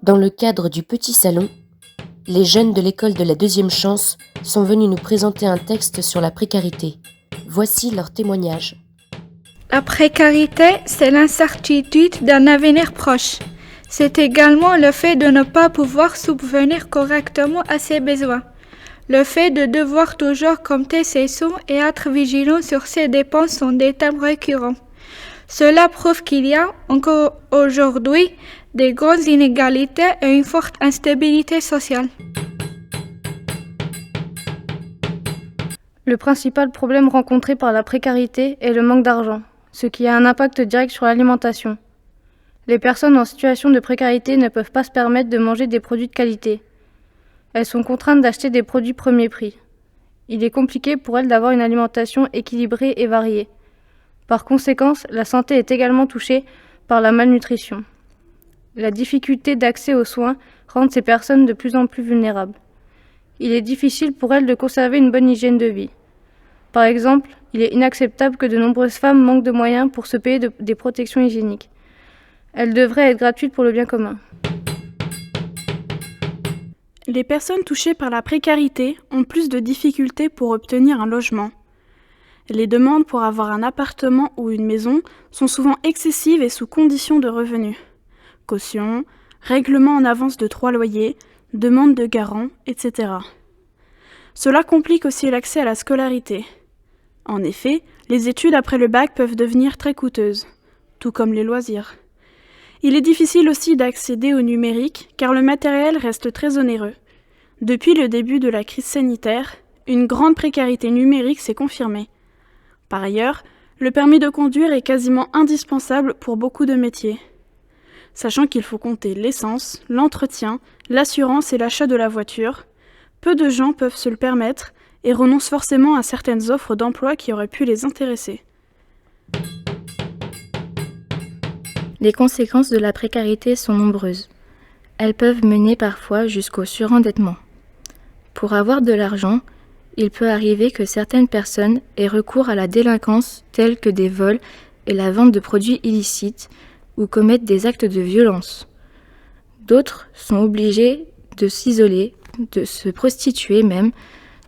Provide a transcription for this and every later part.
Dans le cadre du Petit Salon, les jeunes de l'école de la deuxième chance sont venus nous présenter un texte sur la précarité. Voici leur témoignage. La précarité, c'est l'incertitude d'un avenir proche. C'est également le fait de ne pas pouvoir subvenir correctement à ses besoins. Le fait de devoir toujours compter ses sous et être vigilant sur ses dépenses sont des thèmes récurrents. Cela prouve qu'il y a encore aujourd'hui des grandes inégalités et une forte instabilité sociale. Le principal problème rencontré par la précarité est le manque d'argent, ce qui a un impact direct sur l'alimentation. Les personnes en situation de précarité ne peuvent pas se permettre de manger des produits de qualité. Elles sont contraintes d'acheter des produits premier prix. Il est compliqué pour elles d'avoir une alimentation équilibrée et variée. Par conséquent, la santé est également touchée par la malnutrition. La difficulté d'accès aux soins rend ces personnes de plus en plus vulnérables. Il est difficile pour elles de conserver une bonne hygiène de vie. Par exemple, il est inacceptable que de nombreuses femmes manquent de moyens pour se payer des protections hygiéniques. Elles devraient être gratuites pour le bien commun. Les personnes touchées par la précarité ont plus de difficultés pour obtenir un logement. Les demandes pour avoir un appartement ou une maison sont souvent excessives et sous condition de revenus. Caution, règlement en avance de 3 loyers, demande de garant, etc. Cela complique aussi l'accès à la scolarité. En effet, les études après le bac peuvent devenir très coûteuses, tout comme les loisirs. Il est difficile aussi d'accéder au numérique car le matériel reste très onéreux. Depuis le début de la crise sanitaire, une grande précarité numérique s'est confirmée. Par ailleurs, le permis de conduire est quasiment indispensable pour beaucoup de métiers. Sachant qu'il faut compter l'essence, l'entretien, l'assurance et l'achat de la voiture, peu de gens peuvent se le permettre et renoncent forcément à certaines offres d'emploi qui auraient pu les intéresser. Les conséquences de la précarité sont nombreuses. Elles peuvent mener parfois jusqu'au surendettement. Pour avoir de l'argent, il peut arriver que certaines personnes aient recours à la délinquance telle que des vols et la vente de produits illicites ou commettent des actes de violence. D'autres sont obligés de s'isoler, de se prostituer même,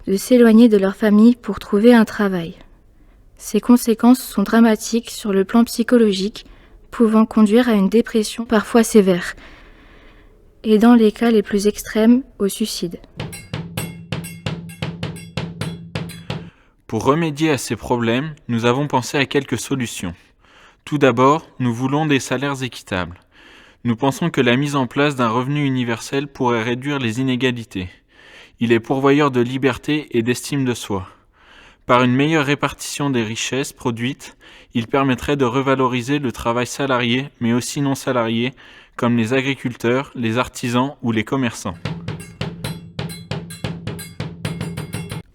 de s'éloigner de leur famille pour trouver un travail. Ces conséquences sont dramatiques sur le plan psychologique, pouvant conduire à une dépression parfois sévère, et dans les cas les plus extrêmes, au suicide. Pour remédier à ces problèmes, nous avons pensé à quelques solutions. Tout d'abord, nous voulons des salaires équitables. Nous pensons que la mise en place d'un revenu universel pourrait réduire les inégalités. Il est pourvoyeur de liberté et d'estime de soi. Par une meilleure répartition des richesses produites, il permettrait de revaloriser le travail salarié, mais aussi non salarié, comme les agriculteurs, les artisans ou les commerçants.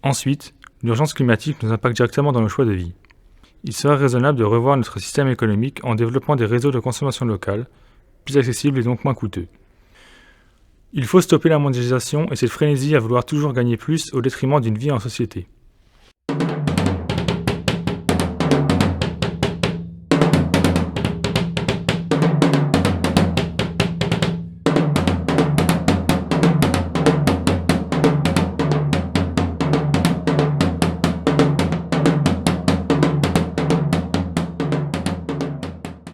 Ensuite, l'urgence climatique nous impacte directement dans nos choix de vie. Il serait raisonnable de revoir notre système économique en développant des réseaux de consommation locale, plus accessibles et donc moins coûteux. Il faut stopper la mondialisation et cette frénésie à vouloir toujours gagner plus au détriment d'une vie en société.